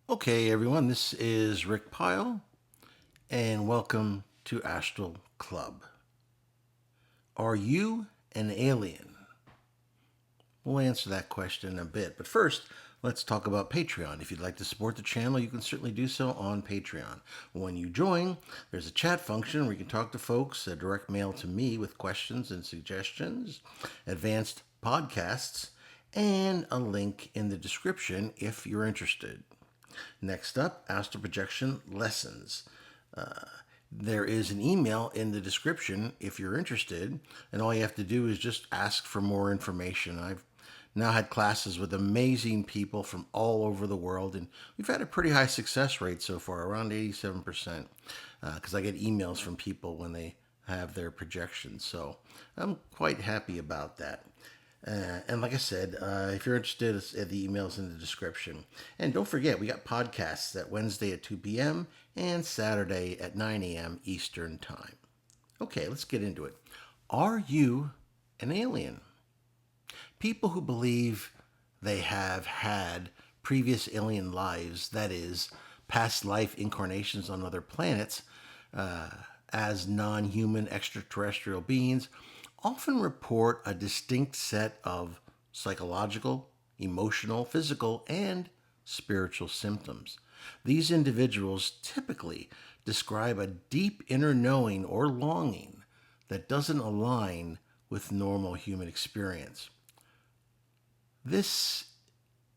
Okay, everyone, this is Rick Pyle, and welcome to Astral Club. Are you an alien? We'll answer that question in a bit, but first, let's talk about Patreon. If you'd like to support the channel, you can certainly do so on Patreon. When you join, there's a chat function where you can talk to folks, a direct mail to me with questions and suggestions, advanced podcasts, and a link in the description if you're interested. Next up, astral projection lessons. There is an email in the description if you're interested, and all you have to do is just ask for more information. I've now had classes with amazing people from all over the world, and we've had a pretty high success rate so far, around 87%, because I get emails from people when they have their projections. So I'm quite happy about that. And like I said, if you're interested, the email's in the description. And don't forget, we got podcasts that Wednesday at 2 p.m. and Saturday at 9 a.m. Eastern Time. Okay, let's get into it. Are you an alien? People who believe they have had previous alien lives, that is, past life incarnations on other planets, as non human extraterrestrial beings, often report a distinct set of psychological, emotional, physical, and spiritual symptoms. These individuals typically describe a deep inner knowing or longing that doesn't align with normal human experience. This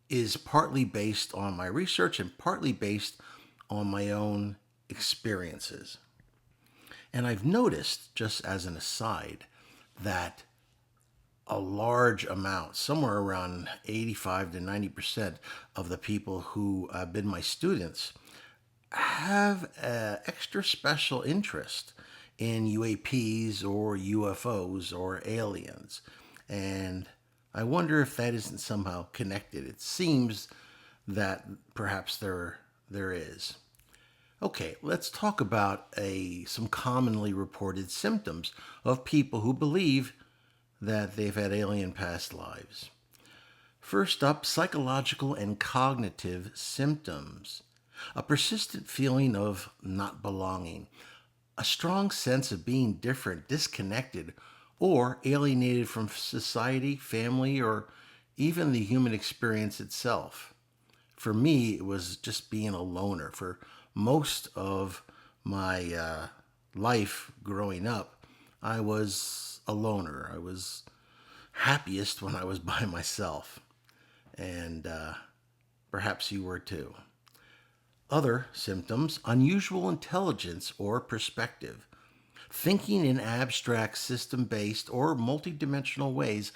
is partly based on my research and partly based on my own experiences. And I've noticed, just as an aside, that a large amount, somewhere around 85 to 90% of the people who have been my students have extra special interest in UAPs or UFOs or aliens. And I wonder if that isn't somehow connected. It seems that perhaps there is. Okay, let's talk about some commonly reported symptoms of people who believe that they've had alien past lives. First up, psychological and cognitive symptoms. A persistent feeling of not belonging, a strong sense of being different, disconnected, or alienated from society, family, or even the human experience itself. For me, it was just being a loner. For most of my life growing up, I was a loner. I was happiest when I was by myself. And perhaps you were too. Other symptoms: unusual intelligence or perspective, thinking in abstract, system based, or multidimensional ways,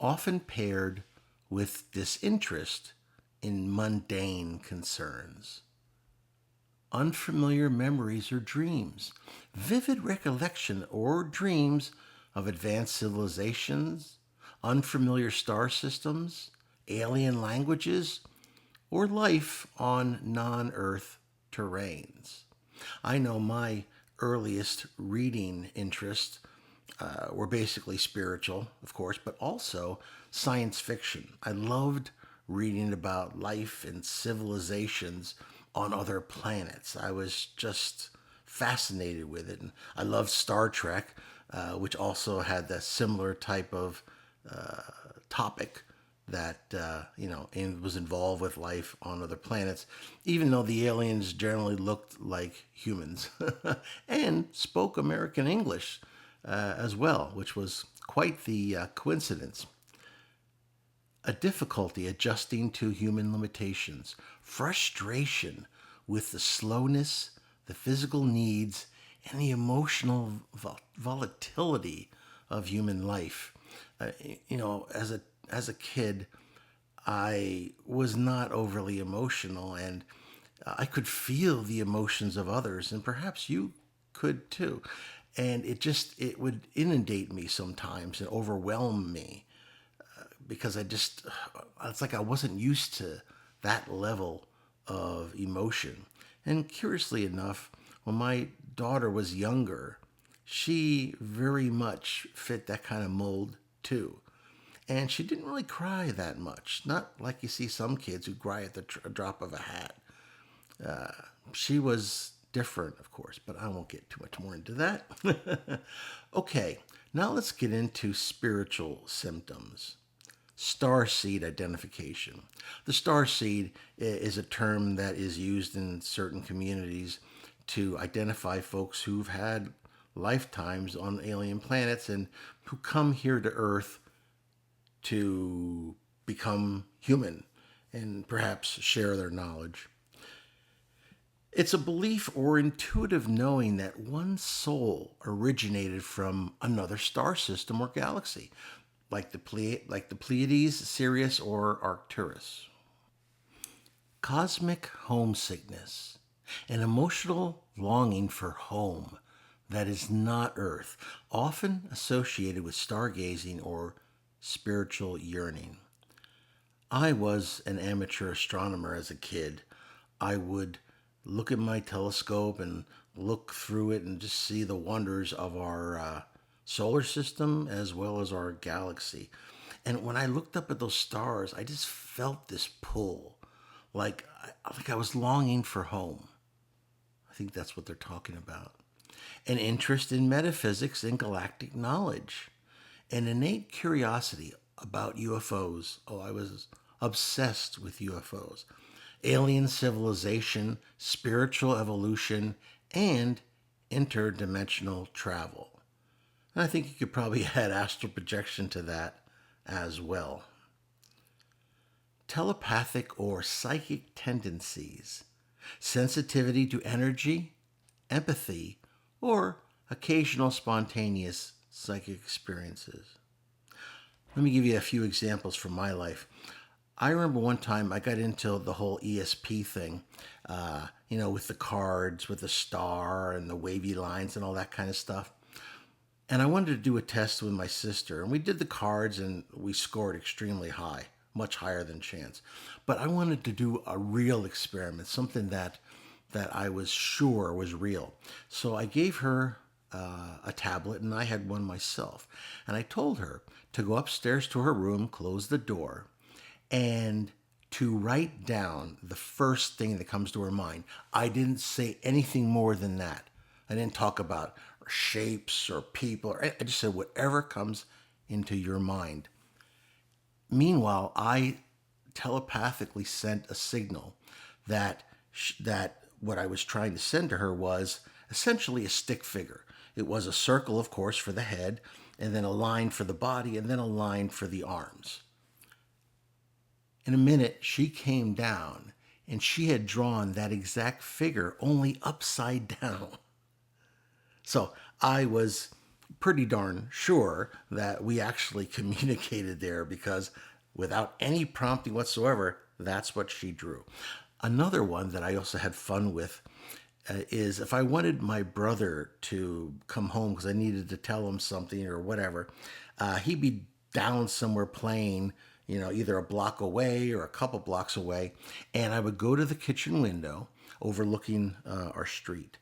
often paired with disinterest in mundane concerns. Unfamiliar memories or dreams, vivid recollection or dreams of advanced civilizations, unfamiliar star systems, alien languages, or life on non Earth terrains. I know my earliest reading interests were basically spiritual, of course, but also science fiction. I loved reading about life and civilizations on other planets. I was just fascinated with it. And I loved Star Trek, which also had that similar type of topic that was involved with life on other planets, even though the aliens generally looked like humans and spoke American English as well, which was quite the coincidence. A difficulty adjusting to human limitations, frustration with the slowness, the physical needs, and the emotional volatility of human life. As a kid, I was not overly emotional, and I could feel the emotions of others, and perhaps you could too. And it would inundate me sometimes and overwhelm me because it's like I wasn't used to that level of emotion. And curiously enough, when my daughter was younger, she very much fit that kind of mold too. And she didn't really cry that much. Not like you see some kids who cry at the drop of a hat. She was different, of course, but I won't get too much more into that. Okay, now let's get into spiritual symptoms. Starseed identification. The starseed is a term that is used in certain communities to identify folks who've had lifetimes on alien planets and who come here to Earth to become human and perhaps share their knowledge. It's a belief or intuitive knowing that one soul originated from another star system or galaxy, like the Pleiades, Sirius, or Arcturus. Cosmic homesickness, an emotional longing for home that is not Earth, often associated with stargazing or spiritual yearning. I was an amateur astronomer as a kid. I would look at my telescope and look through it and just see the wonders of our solar system as well as our galaxy. And when I looked up at those stars, I just felt this pull, like I was longing for home. I think that's what they're talking about. An interest in metaphysics and galactic knowledge, an innate curiosity about UFOs. Oh, I was obsessed with UFOs. Alien civilization, spiritual evolution, and interdimensional travel. And I think you could probably add astral projection to that as well. Telepathic or psychic tendencies, sensitivity to energy, empathy, or occasional spontaneous psychic experiences. Let me give you a few examples from my life. I remember one time I got into the whole ESP thing, with the cards, with the star and the wavy lines and all that kind of stuff. And I wanted to do a test with my sister, and we did the cards and we scored extremely high, much higher than chance. But I wanted to do a real experiment, something that I was sure was real. So I gave her a tablet, and I had one myself. And I told her to go upstairs to her room, close the door, and to write down the first thing that comes to her mind. I didn't say anything more than that. I didn't talk about shapes or people. I just said whatever comes into your mind. Meanwhile, I telepathically sent a signal that what I was trying to send to her was essentially a stick figure. It was a circle, of course, for the head, and then a line for the body, and then a line for the arms. In a minute, she came down, and she had drawn that exact figure, only upside down. So I was pretty darn sure that we actually communicated there, because without any prompting whatsoever, that's what she drew. Another one that I also had fun with is if I wanted my brother to come home because I needed to tell him something or whatever, he'd be down somewhere playing, either a block away or a couple blocks away. And I would go to the kitchen window overlooking our street,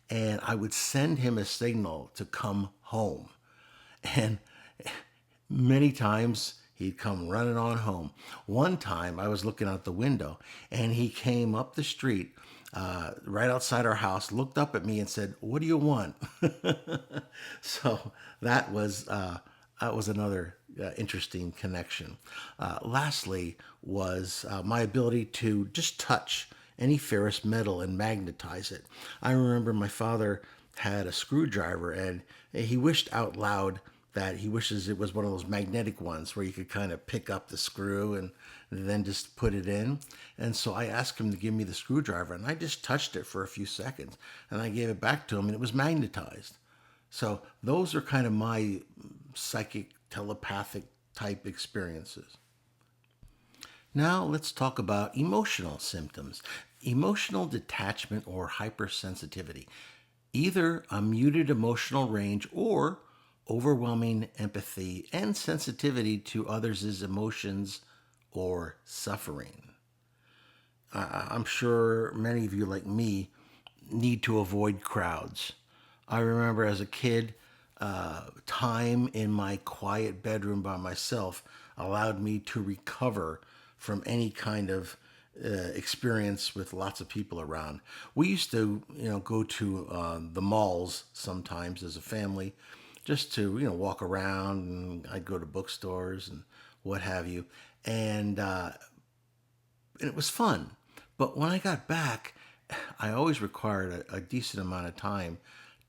and I would send him a signal to come home. And many times he'd come running on home. One time I was looking out the window, and he came up the street right outside our house, looked up at me and said, "What do you want?" So that was another interesting connection. Lastly was my ability to just touch any ferrous metal and magnetize it. I remember my father had a screwdriver, and he wished out loud that he wishes it was one of those magnetic ones where you could kind of pick up the screw and then just put it in. And so I asked him to give me the screwdriver, and I just touched it for a few seconds, and I gave it back to him, and it was magnetized. So those are kind of my psychic, telepathic type experiences. Now let's talk about emotional symptoms. Emotional detachment or hypersensitivity. Either a muted emotional range or overwhelming empathy and sensitivity to others' emotions or suffering. I'm sure many of you, like me, need to avoid crowds. I remember as a kid, time in my quiet bedroom by myself allowed me to recover from any kind of experience with lots of people around. We used to, go to the malls sometimes as a family, just to, walk around, and I'd go to bookstores and what have you, and it was fun. But when I got back, I always required a decent amount of time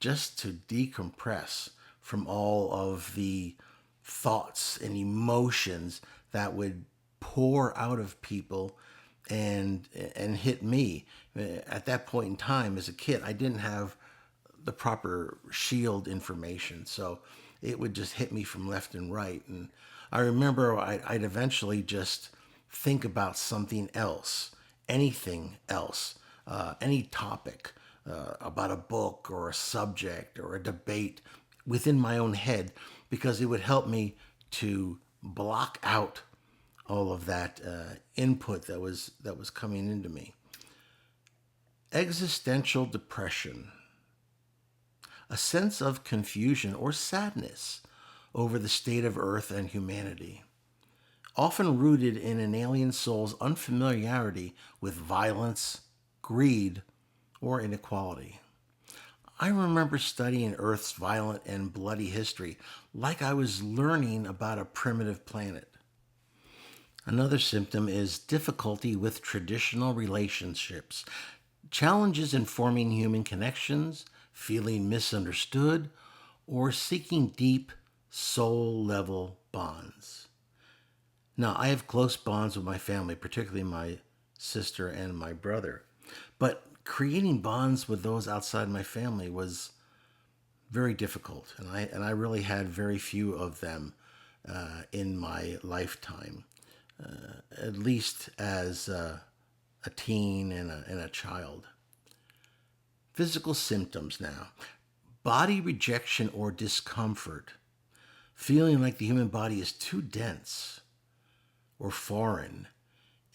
just to decompress from all of the thoughts and emotions that would pour out of people and hit me. At that point in time, as a kid, I didn't have the proper shield information, so it would just hit me from left and right. And I remember I'd eventually just think about something else, anything else, any topic, about a book or a subject or a debate within my own head, because it would help me to block out all of that input that was coming into me. Existential depression, a sense of confusion or sadness over the state of Earth and humanity, often rooted in an alien soul's unfamiliarity with violence, greed, or inequality. I remember studying Earth's violent and bloody history like I was learning about a primitive planet. Another symptom is difficulty with traditional relationships, challenges in forming human connections, feeling misunderstood, or seeking deep soul level bonds. Now, I have close bonds with my family, particularly my sister and my brother, but creating bonds with those outside my family was very difficult, and I really had very few of them in my lifetime, at least as a teen and a child. Physical symptoms now: body rejection or discomfort, feeling like the human body is too dense or foreign,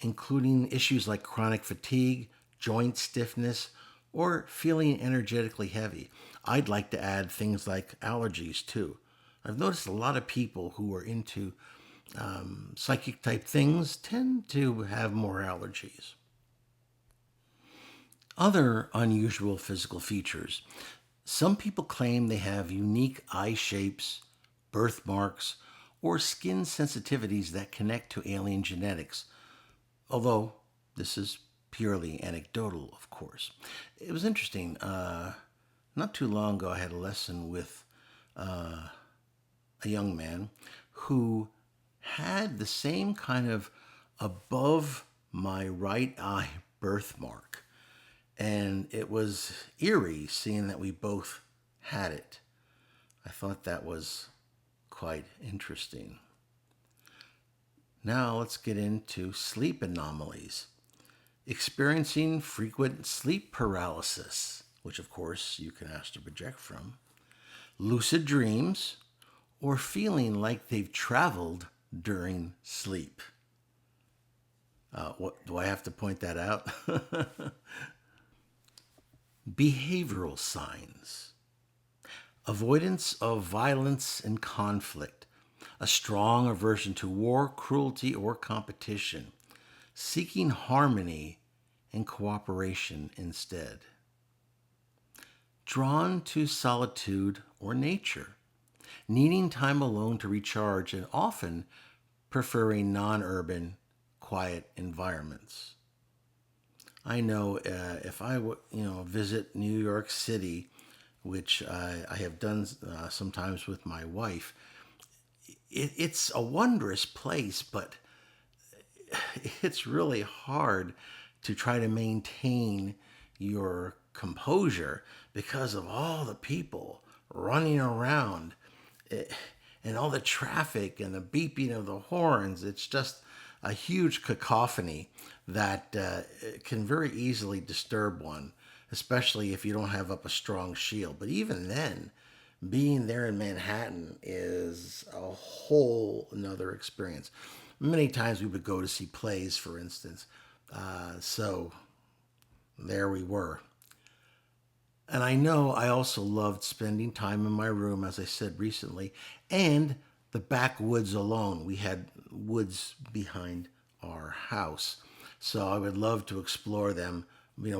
including issues like chronic fatigue, joint stiffness, or feeling energetically heavy. I'd like to add things like allergies too. I've noticed a lot of people who are into psychic type things tend to have more allergies. Other unusual physical features: some people claim they have unique eye shapes, birthmarks, or skin sensitivities that connect to alien genetics, although this is purely anecdotal, of course. It was interesting. Not too long ago, I had a lesson with a young man who had the same kind of above my right eye birthmark. And it was eerie seeing that we both had it. I thought that was quite interesting. Now let's get into sleep anomalies. Experiencing frequent sleep paralysis, which of course you can astral project from, lucid dreams, or feeling like they've traveled during sleep. What do I have to point that out? Behavioral signs: avoidance of violence and conflict, a strong aversion to war, cruelty, or competition, seeking harmony and cooperation instead. Drawn to solitude or nature, needing time alone to recharge and often preferring non-urban, quiet environments. I know if I visit New York City, which I have done sometimes with my wife, it's a wondrous place, but it's really hard to try to maintain your composure because of all the people running around, and all the traffic and the beeping of the horns. It's just a huge cacophony that can very easily disturb one, especially if you don't have up a strong shield. But even then, being there in Manhattan is a whole another experience. Many times we would go to see plays, for instance. So there we were. And I know I also loved spending time in my room, as I said recently, and the backwoods alone. We had woods behind our house. So I would love to explore them,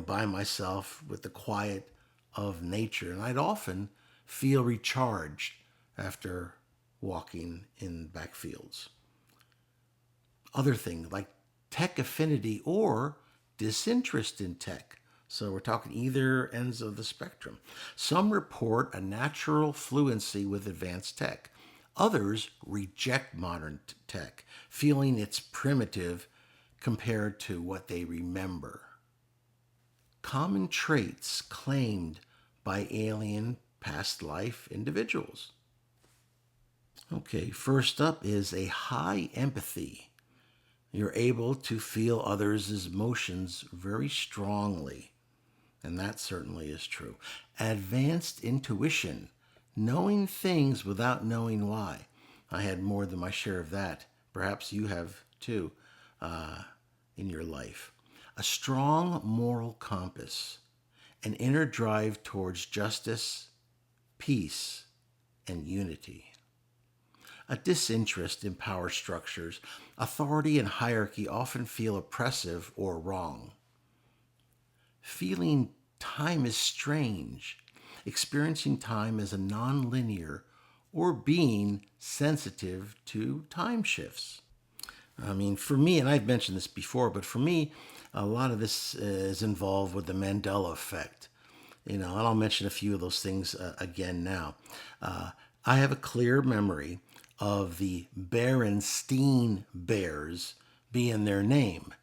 by myself with the quiet of nature. And I'd often feel recharged after walking in backfields. Other things like tech affinity or disinterest in tech. So we're talking either ends of the spectrum. Some report a natural fluency with advanced tech. Others reject modern tech, feeling it's primitive compared to what they remember. Common traits claimed by alien past life individuals. Okay, first up is a high empathy. You're able to feel others' emotions very strongly, and that certainly is true. Advanced intuition, knowing things without knowing why. I had more than my share of that. Perhaps you have too in your life. A strong moral compass, an inner drive towards justice, peace, and unity. A disinterest in power structures. Authority and hierarchy often feel oppressive or wrong. Feeling time is strange. Experiencing time as a non-linear or being sensitive to time shifts. I mean, for me, and I've mentioned this before, but for me, a lot of this is involved with the Mandela effect. And I'll mention a few of those things again now. I have a clear memory of the Berenstein Bears being their name.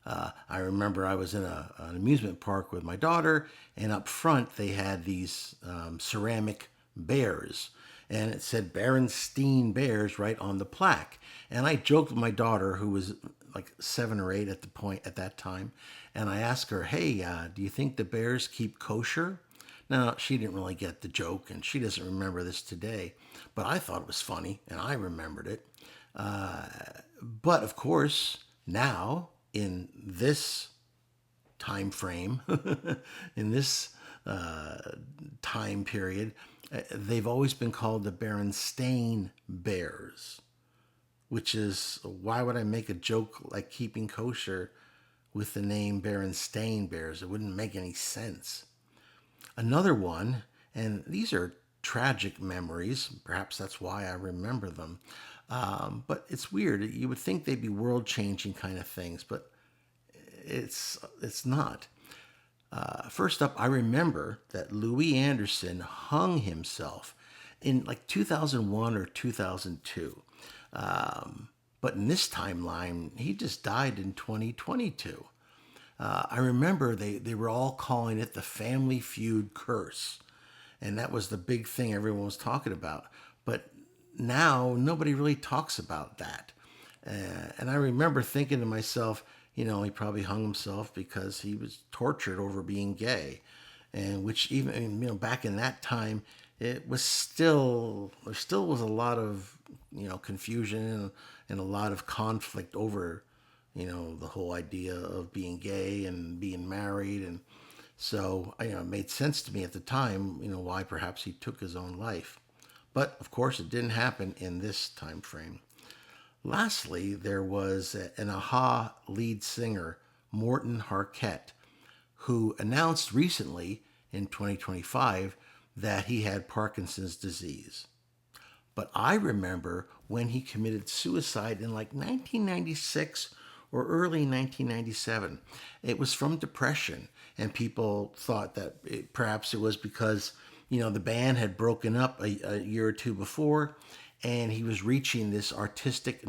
I remember I was in an amusement park with my daughter, and up front they had these ceramic bears, and it said Berenstein Bears right on the plaque. And I joked with my daughter, who was like 7 or 8 at that time, and I asked her, "Hey, do you think the bears keep kosher?" Now, she didn't really get the joke, and she doesn't remember this today, but I thought it was funny, and I remembered it. But of course, now in this time frame, in this time period, they've always been called the Berenstain Bears, which is, why would I make a joke like keeping kosher with the name Berenstain Bears? It wouldn't make any sense. Another one, and these are tragic memories, perhaps that's why I remember them, but it's weird. You would think they'd be world-changing kind of things, but it's not. First up, I remember that Louis Anderson hung himself in like 2001 or 2002. But in this timeline, he just died in 2022. I remember they were all calling it the Family Feud curse. And that was the big thing everyone was talking about. But now nobody really talks about that. And I remember thinking to myself, he probably hung himself because he was tortured over being gay. And which even, back in that time, there still was a lot of, confusion and a lot of conflict over, the whole idea of being gay and being married. And so, it made sense to me at the time, why perhaps he took his own life. But of course, it didn't happen in this time frame. Lastly, there was an AHA lead singer, Morton Harkett, who announced recently in 2025 that he had Parkinson's disease. But I remember when he committed suicide in like 1996 or early 1997. It was from depression, and people thought that perhaps it was because, the band had broken up a year or two before, and he was reaching this artistic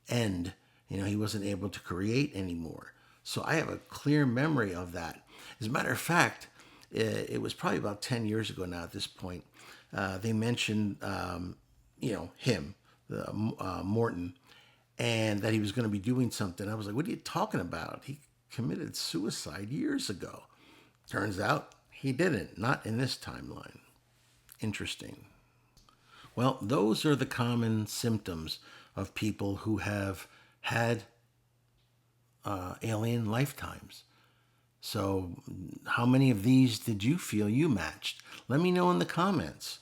end. He wasn't able to create anymore. So I have a clear memory of that. As a matter of fact, it was probably about 10 years ago now at this point. They mentioned, him, Morton, and that he was going to be doing something. I was like, what are you talking about? He committed suicide years ago. Turns out he didn't, not in this timeline. Interesting. Well, those are the common symptoms of people who have had alien lifetimes. So how many of these did you feel you matched? Let me know in the comments.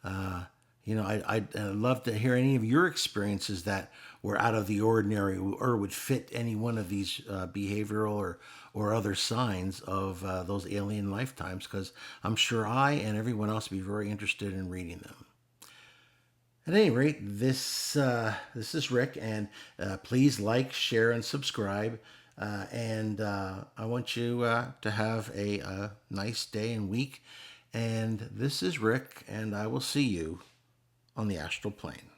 I'd love to hear any of your experiences that were out of the ordinary or would fit any one of these behavioral or other signs of those alien lifetimes, because I'm sure I and everyone else would be very interested in reading them. At any rate, this is Rick, and please like, share, and subscribe. And I want you to have a nice day and week. And this is Rick, and I will see you on the astral plane.